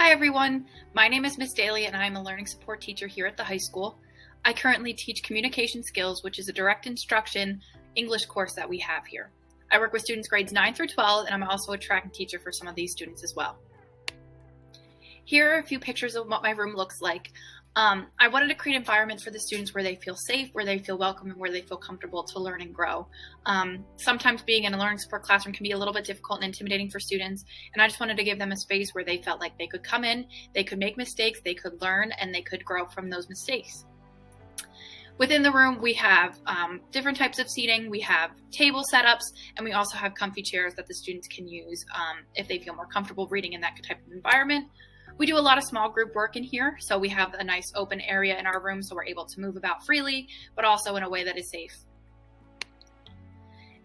Hi everyone, my name is Miss Dailey and I'm a learning support teacher here at the high school. I currently teach communication skills, which is a direct instruction English course that we have here. I work with students grades 9 through 12 and I'm also a track teacher for some of these students as well. Here are a few pictures of what my room looks like. I wanted to create an environment for the students where they feel safe, where they feel welcome, and where they feel comfortable to learn and grow. Sometimes being in a learning support classroom can be a little bit difficult and intimidating for students, and I just wanted to give them a space where they felt like they could come in, they could make mistakes, they could learn, and they could grow from those mistakes. Within the room, we have different types of seating. We have table setups, and we also have comfy chairs that the students can use if they feel more comfortable reading in that type of environment. We do a lot of small group work in here, so we have a nice open area in our room so we're able to move about freely, but also in a way that is safe.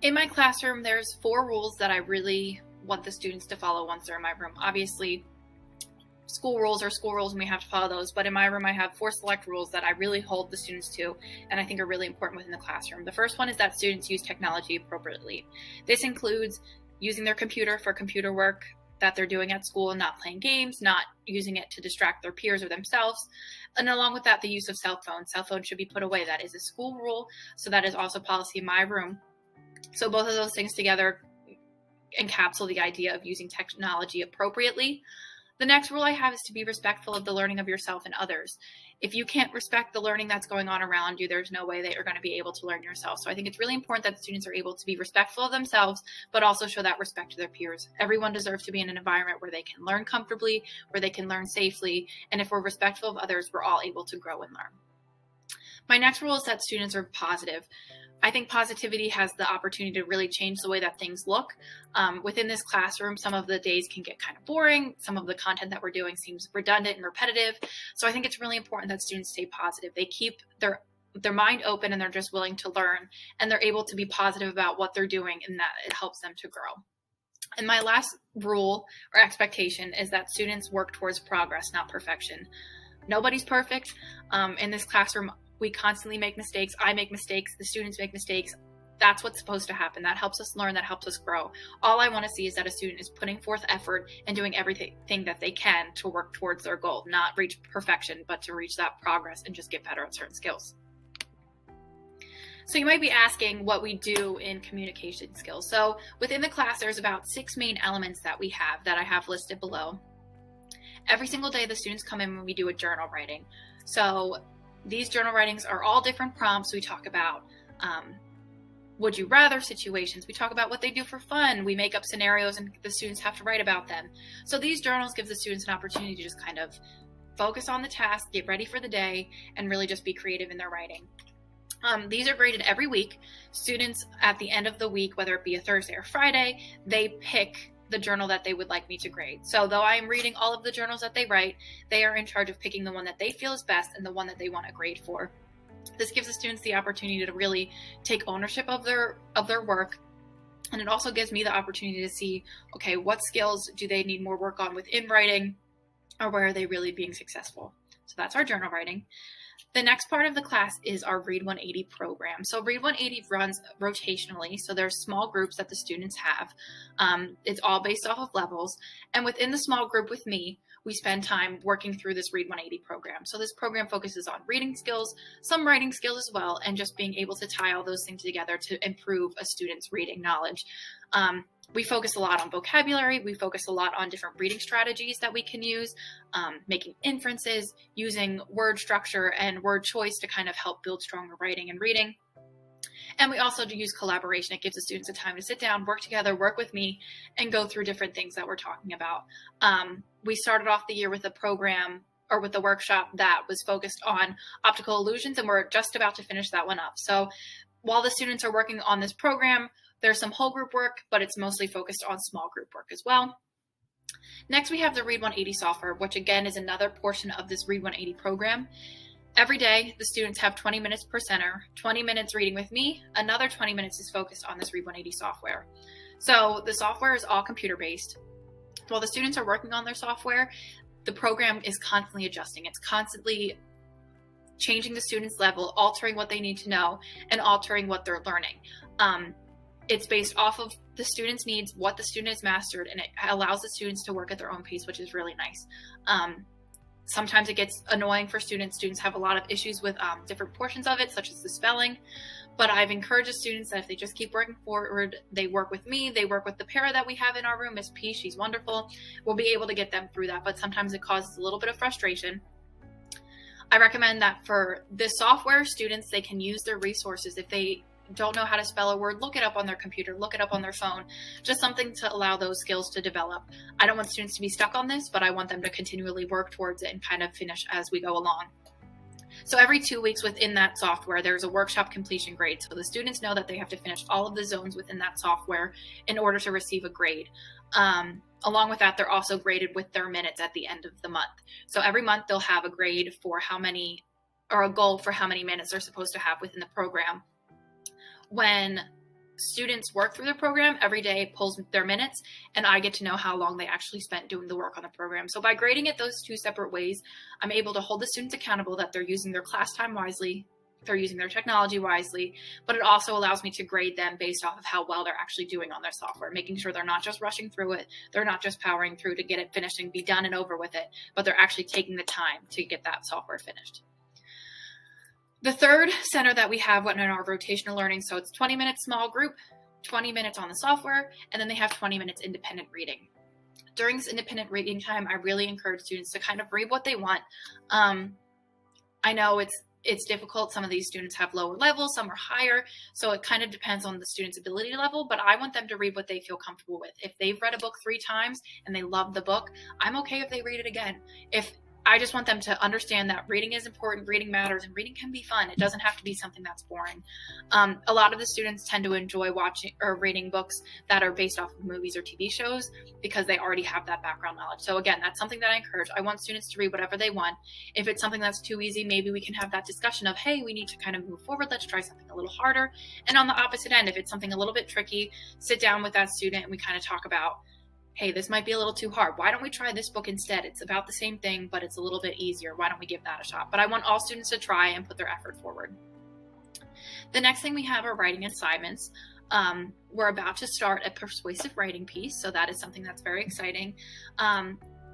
In my classroom, there's 4 rules that I really want the students to follow once they're in my room. Obviously, school rules are school rules and we have to follow those, but in my room I have 4 select rules that I really hold the students to and I think are really important within the classroom. The first one is that students use technology appropriately. This includes using their computer for computer work that they're doing at school and not playing games, not using it to distract their peers or themselves. And along with that, the use of cell phones. Cell phones should be put away. That is a school rule, so that is also policy in my room. So both of those things together encapsulate the idea of using technology appropriately. The next rule I have is to be respectful of the learning of yourself and others. If you can't respect the learning that's going on around you, there's no way that you're going to be able to learn yourself. So I think it's really important that students are able to be respectful of themselves, but also show that respect to their peers. Everyone deserves to be in an environment where they can learn comfortably, where they can learn safely, and if we're respectful of others, we're all able to grow and learn. My next rule is that students are positive. I think positivity has the opportunity to really change the way that things look. Within this classroom, some of the days can get kind of boring. Some of the content that we're doing seems redundant and repetitive. So I think it's really important that students stay positive. They keep their mind open and they're just willing to learn and they're able to be positive about what they're doing and that it helps them to grow. And my last rule or expectation is that students work towards progress, not perfection. Nobody's perfect. In this classroom, we constantly make mistakes. I make mistakes. The students make mistakes. That's what's supposed to happen. That helps us learn. That helps us grow. All I want to see is that a student is putting forth effort and doing everything that they can to work towards their goal, not reach perfection, but to reach that progress and just get better at certain skills. So you might be asking what we do in communication skills. So within the class, there's about 6 main elements that we have that I have listed below. Every single day, the students come in when we do a journal writing. So these journal writings are all different prompts. We talk about would you rather situations. We talk about what they do for fun. We make up scenarios and the students have to write about them. So these journals give the students an opportunity to just kind of focus on the task, get ready for the day, and really just be creative in their writing. These are graded every week. Students at the end of the week, whether it be a Thursday or Friday, they pick the journal that they would like me to grade. So though I am reading all of the journals that they write, they are in charge of picking the one that they feel is best and the one that they want to grade for. This gives the students the opportunity to really take ownership of their work. And it also gives me the opportunity to see, okay, what skills do they need more work on within writing, or where are they really being successful? So that's our journal writing. The next part of the class is our Read 180 program. So Read 180 runs rotationally. So there's small groups that the students have. It's all based off of levels. And within the small group with me, we spend time working through this Read 180 program. So this program focuses on reading skills, some writing skills as well, and just being able to tie all those things together to improve a student's reading knowledge. We focus a lot on vocabulary. We focus a lot on different reading strategies that we can use, making inferences, using word structure and word choice to kind of help build stronger writing and reading. And we also do use collaboration. It gives the students a time to sit down, work together, work with me, and go through different things that we're talking about. We started off the year with a program or with a workshop that was focused on optical illusions, and we're just about to finish that one up. So while the students are working on this program, there's some whole group work, but it's mostly focused on small group work as well. Next, we have the Read 180 software, which again is another portion of this Read 180 program. Every day, the students have 20 minutes per center, 20 minutes reading with me. Another 20 minutes is focused on this Read 180 software. So the software is all computer-based. While the students are working on their software, the program is constantly adjusting. It's constantly changing the students' level, altering what they need to know, and altering what they're learning. It's based off of the student's needs, what the student has mastered, and it allows the students to work at their own pace, which is really nice. Sometimes it gets annoying for students. Students have a lot of issues with different portions of it, such as the spelling. But I've encouraged the students that if they just keep working forward, they work with me, they work with the para that we have in our room, Miss P, she's wonderful. We'll be able to get them through that, but sometimes it causes a little bit of frustration. I recommend that for this software, students, they can use their resources. If they don't know how to spell a word, look it up on their computer, look it up on their phone, just something to allow those skills to develop. I don't want students to be stuck on this, but I want them to continually work towards it and kind of finish as we go along. So every 2 weeks within that software, there's a workshop completion grade. So the students know that they have to finish all of the zones within that software in order to receive a grade. Along with that, they're also graded with their minutes at the end of the month. So every month they'll have a grade for how many, or a goal for how many minutes they're supposed to have within the program. When students work through the program, every day it pulls their minutes, and I get to know how long they actually spent doing the work on the program. So by grading it those two separate ways, I'm able to hold the students accountable that they're using their class time wisely, they're using their technology wisely, but it also allows me to grade them based off of how well they're actually doing on their software, making sure they're not just rushing through it, they're not just powering through to get it finished and be done and over with it, but they're actually taking the time to get that software finished. The third center that we have in our rotational learning, so it's 20 minutes small group, 20 minutes on the software, and then they have 20 minutes independent reading. During this independent reading time, I really encourage students to kind of read what they want. I know it's difficult. Some of these students have lower levels, some are higher, so it kind of depends on the student's ability level, but I want them to read what they feel comfortable with. If they've read a book 3 times and they love the book, I'm okay if they read it again. I just want them to understand that reading is important, reading matters, and reading can be fun. It doesn't have to be something that's boring. A lot of the students tend to enjoy watching or reading books that are based off of movies or TV shows because they already have that background knowledge. So again, that's something that I encourage. I want students to read whatever they want. If it's something that's too easy, maybe we can have that discussion of, hey, we need to kind of move forward. Let's try something a little harder. And on the opposite end, if it's something a little bit tricky, sit down with that student and we kind of talk about, hey, this might be a little too hard. Why don't we try this book instead? It's about the same thing, but it's a little bit easier. Why don't we give that a shot? But I want all students to try and put their effort forward. The next thing we have are writing assignments. We're about to start a persuasive writing piece, so that is something that's very exciting.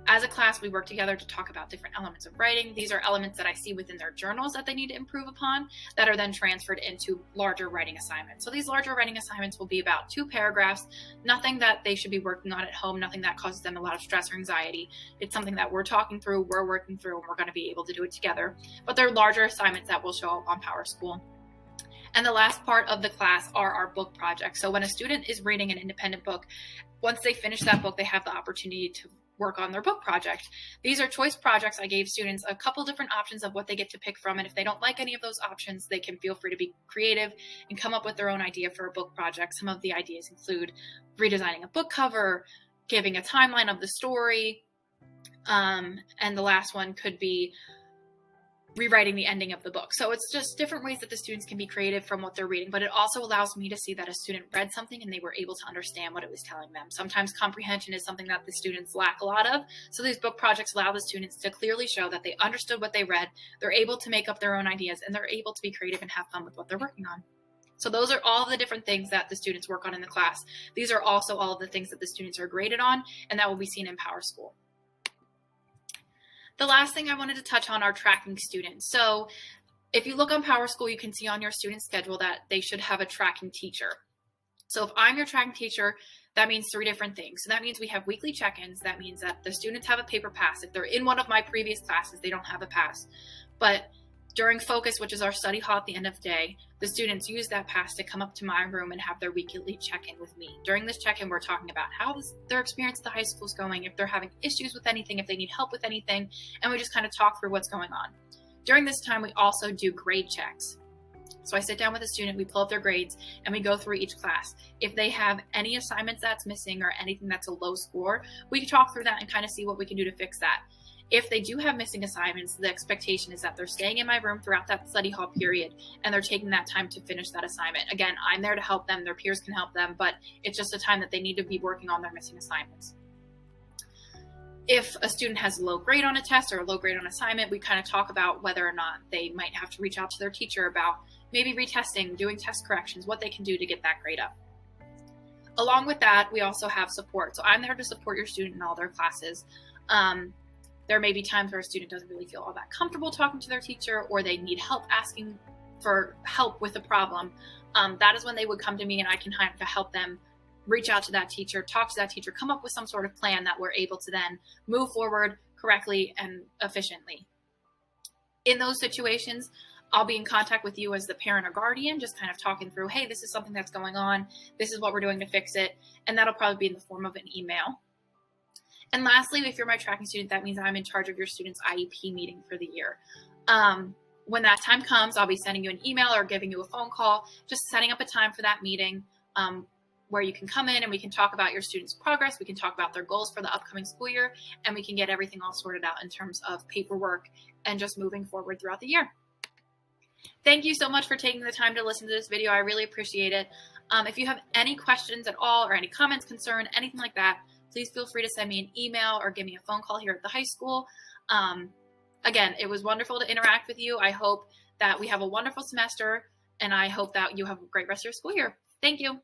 As a class, we work together to talk about different elements of writing. These are elements that I see within their journals that they need to improve upon that are then transferred into larger writing assignments. So these larger writing assignments will be about 2 paragraphs, nothing that they should be working on at home, nothing that causes them a lot of stress or anxiety. It's something that we're talking through, we're working through, and we're going to be able to do it together. But they're larger assignments that will show up on PowerSchool. And the last part of the class are our book projects. So when a student is reading an independent book, once they finish that book, they have the opportunity to work on their book project. These are choice projects. I gave students a couple different options of what they get to pick from, and if they don't like any of those options, they can feel free to be creative and come up with their own idea for a book project. Some of the ideas include redesigning a book cover, giving a timeline of the story, and the last one could be rewriting the ending of the book. So it's just different ways that the students can be creative from what they're reading, but it also allows me to see that a student read something and they were able to understand what it was telling them. Sometimes comprehension is something that the students lack a lot of. So these book projects allow the students to clearly show that they understood what they read, they're able to make up their own ideas, and they're able to be creative and have fun with what they're working on. So those are all of the different things that the students work on in the class. These are also all of the things that the students are graded on, and that will be seen in PowerSchool. The last thing I wanted to touch on are tracking students. So if you look on PowerSchool, you can see on your student schedule that they should have a tracking teacher. So if I'm your tracking teacher, that means 3 different things. So that means we have weekly check-ins. That means that the students have a paper pass. If they're in one of my previous classes, they don't have a pass. But during Focus, which is our study hall at the end of the day, the students use that pass to come up to my room and have their weekly check-in with me. During this check-in, we're talking about how their experience at the high school is going, if they're having issues with anything, if they need help with anything, and we just kind of talk through what's going on. During this time, we also do grade checks. So I sit down with a student, we pull up their grades, and we go through each class. If they have any assignments that's missing or anything that's a low score, we can talk through that and kind of see what we can do to fix that. If they do have missing assignments, the expectation is that they're staying in my room throughout that study hall period, and they're taking that time to finish that assignment. Again, I'm there to help them. Their peers can help them, but it's just a time that they need to be working on their missing assignments. If a student has a low grade on a test or a low grade on assignment, we kind of talk about whether or not they might have to reach out to their teacher about maybe retesting, doing test corrections, what they can do to get that grade up. Along with that, we also have support. So I'm there to support your student in all their classes. There may be times where a student doesn't really feel all that comfortable talking to their teacher, or they need help asking for help with a problem. That is when they would come to me, and I can kind of help them reach out to that teacher, talk to that teacher, come up with some sort of plan that we're able to then move forward correctly and efficiently. In those situations, I'll be in contact with you as the parent or guardian, just kind of talking through, hey, this is something that's going on. This is what we're doing to fix it. And that'll probably be in the form of an email. And lastly, if you're my tracking student, that means I'm in charge of your student's IEP meeting for the year. When that time comes, I'll be sending you an email or giving you a phone call, just setting up a time for that meeting where you can come in and we can talk about your student's progress. We can talk about their goals for the upcoming school year, and we can get everything all sorted out in terms of paperwork and just moving forward throughout the year. Thank you so much for taking the time to listen to this video. I really appreciate it. If you have any questions at all or any comments, concern, anything like that, please feel free to send me an email or give me a phone call here at the high school. Again, it was wonderful to interact with you. I hope that we have a wonderful semester, and I hope that you have a great rest of your school year. Thank you.